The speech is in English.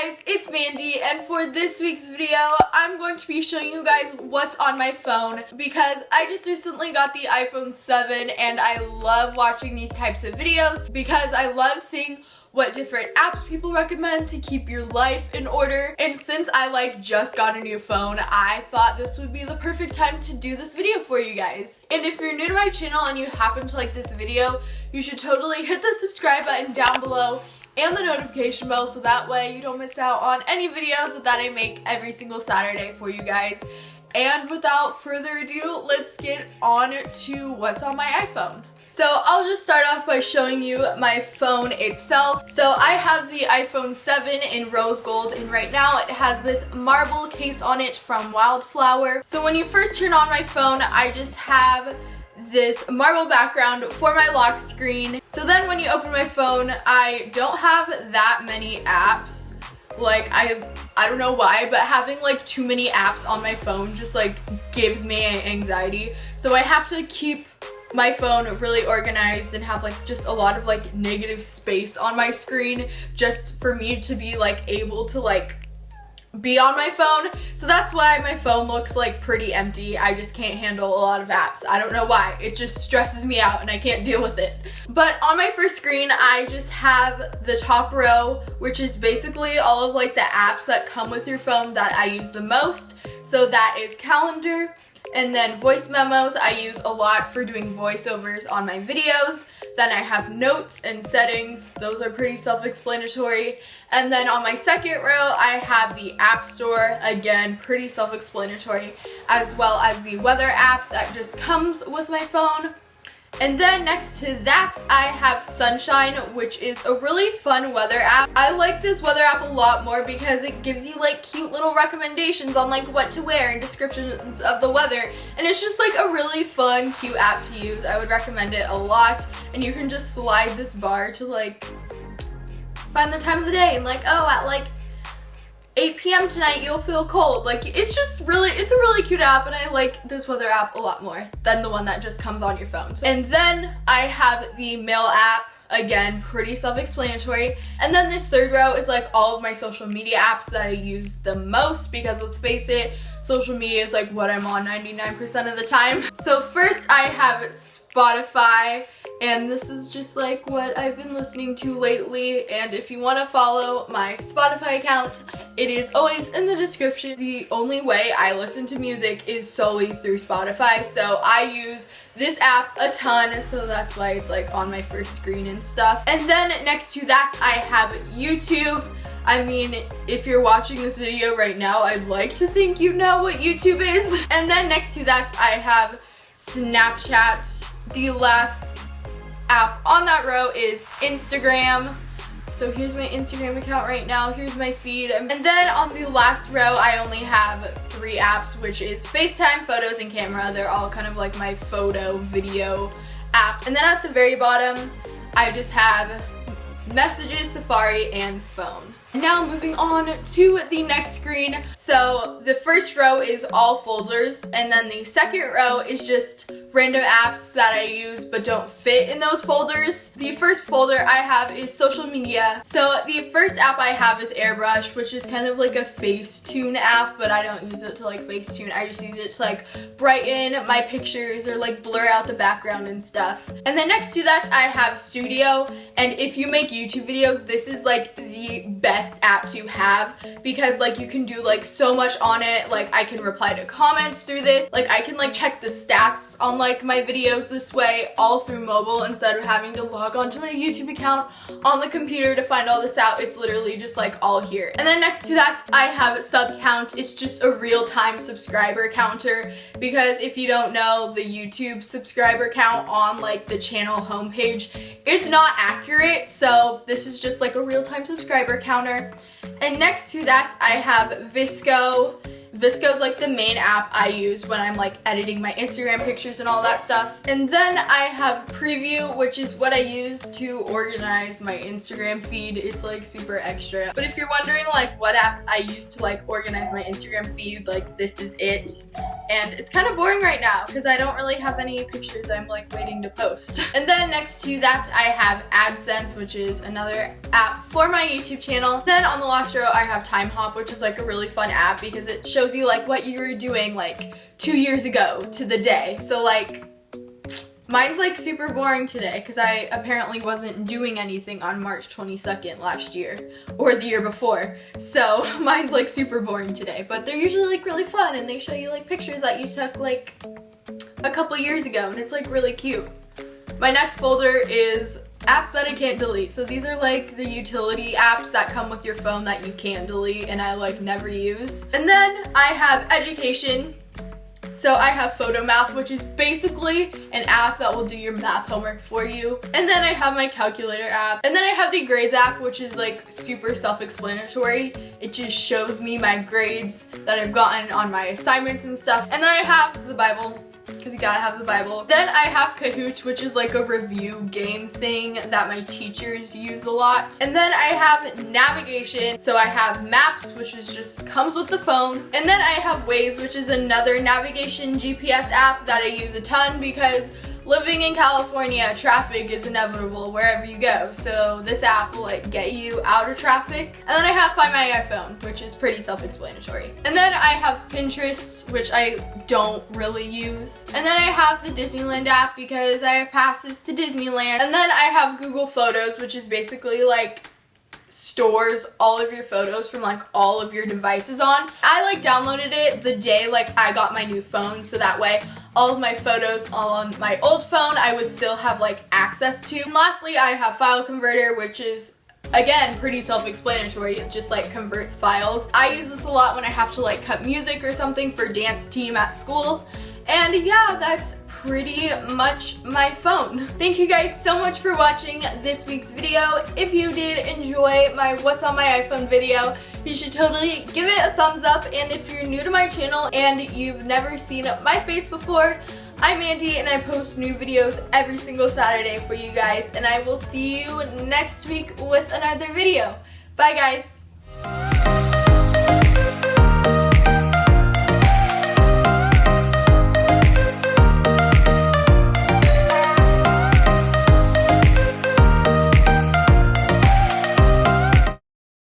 guys, it's Mandy, and for this week's video, I'm going to be showing you guys what's on my phone because I just recently got the iPhone 7 and I love watching these types of videos because I love seeing what different apps people recommend to keep your life in order. And since I just got a new phone, I thought this would be the perfect time to do this video for you guys. And if you're new to my channel and you happen to like this video, you should totally hit the subscribe button down below and the notification bell so that way you don't miss out on any videos that I make every single Saturday for you guys. And without further ado, let's get on to what's on my iPhone. So I'll just start off by showing you my phone itself. So I have the iPhone 7 in rose gold, and right now it has this marble case on it from Wildflower. So when you first turn on my phone, I just have this marble background for my lock screen. So then when you open my phone, I don't have that many apps. I don't know why, but having too many apps on my phone just gives me anxiety. So I have to keep my phone really organized and have just a lot of negative space on my screen just for me to be able to be on my phone. So that's why my phone looks pretty empty. I just can't handle a lot of apps. I don't know why. It just stresses me out and I can't deal with it. But on my first screen, I just have the top row, which is basically all of the apps that come with your phone that I use the most. So that is calendar. And then voice memos, I use a lot for doing voiceovers on my videos. Then I have notes and settings. Those are pretty self-explanatory. And then on my second row, I have the App Store. Again, pretty self-explanatory. As well as the weather app that just comes with my phone. And then next to that, I have Sunshine, which is a really fun weather app. I like this weather app a lot more because it gives you cute little recommendations on what to wear and descriptions of the weather. And it's just a really fun, cute app to use. I would recommend it a lot. And you can just slide this bar to find the time of the day and at 8 p.m. tonight you'll feel cold. It's a really cute app, and I like this weather app a lot more than the one that just comes on your phone. And then I have the mail app. Again, pretty self-explanatory. And then this third row is all of my social media apps that I use the most because let's face it, social media is what I'm on 99% of the time. So first I have Spotify, and this is just what I've been listening to lately. And if you want to follow my Spotify account, it is always in the description. The only way I listen to music is solely through Spotify, so I use this app a ton, so that's why it's on my first screen and stuff. And then next to that I have YouTube. I mean, if you're watching this video right now, I'd like to think you know what YouTube is. And then next to that I have Snapchat. The last app on that row is Instagram. So here's my Instagram account right now. Here's my feed. And then on the last row, I only have 3 apps, which is FaceTime, Photos, and Camera. They're all kind of my photo, video apps. And then at the very bottom, I just have Messages, Safari, and Phone. Now moving on to the next screen. So the first row is all folders, and then the second row is just random apps that I use but don't fit in those folders. The first folder I have is social media. So the first app I have is Airbrush, which is kind of a Facetune app, but I don't use it to Facetune. I just use it to brighten my pictures or blur out the background and stuff. And then next to that I have Studio, and if you make YouTube videos, this is the best app to have because you can do so much on it. I can reply to comments through this. I can check the stats on my videos this way all through mobile instead of having to log onto my YouTube account on the computer to find all this out. It's literally just all here. And then next to that I have Sub Count. It's just a real-time subscriber counter because if you don't know, the YouTube subscriber count on the channel homepage is not accurate, so this is just a real-time subscriber counter. And next to that I have Visco, VSCO's like the main app I use when I'm like editing my Instagram pictures and all that stuff. And then I have Preview, which is what I use to organize my Instagram feed. It's like super extra. But if you're wondering like what app I use to like organize my Instagram feed, like this is it. And it's kind of boring right now because I don't really have any pictures I'm like waiting to post. And then next to that I have AdSense, which is another app for my YouTube channel. Then on the last row I have Time Hop, which is like a really fun app because it shows you like what you were doing like 2 years ago to the day. So like mine's like super boring today because I apparently wasn't doing anything on March 22nd last year or the year before. So mine's like super boring today, but they're usually like really fun and they show you like pictures that you took like a couple years ago and it's like really cute. My next folder is apps that I can't delete. So these are like the utility apps that come with your phone that you can't delete and I like never use. And then I have education. So I have PhotoMath, which is basically an app that will do your math homework for you. And then I have my calculator app. And then I have the grades app, which is like super self-explanatory. It just shows me my grades that I've gotten on my assignments and stuff. And then I have the Bible, because you gotta have the Bible. Then I have Kahoot, which is like a review game thing that my teachers use a lot. And then I have navigation. So I have Maps, which is just comes with the phone. And then I have Waze, which is another navigation GPS app that I use a ton because living in California, traffic is inevitable wherever you go. So this app will like get you out of traffic. And then I have Find My iPhone, which is pretty self-explanatory. And then I have Pinterest, which I don't really use. And then I have the Disneyland app because I have passes to Disneyland. And then I have Google Photos, which is basically like stores all of your photos from like all of your devices on. I like downloaded it the day like I got my new phone, so that way all of my photos on my old phone I would still have like access to. And lastly, I have File Converter, which is again pretty self-explanatory. It just like converts files. I use this a lot when I have to like cut music or something for dance team at school. And yeah, that's pretty much my phone. Thank you guys so much for watching this week's video. If you did enjoy my What's on My iPhone video, you should totally give it a thumbs up. And if you're new to my channel and you've never seen my face before, I'm Mandi and I post new videos every single Saturday for you guys. And I will see you next week with another video. Bye guys.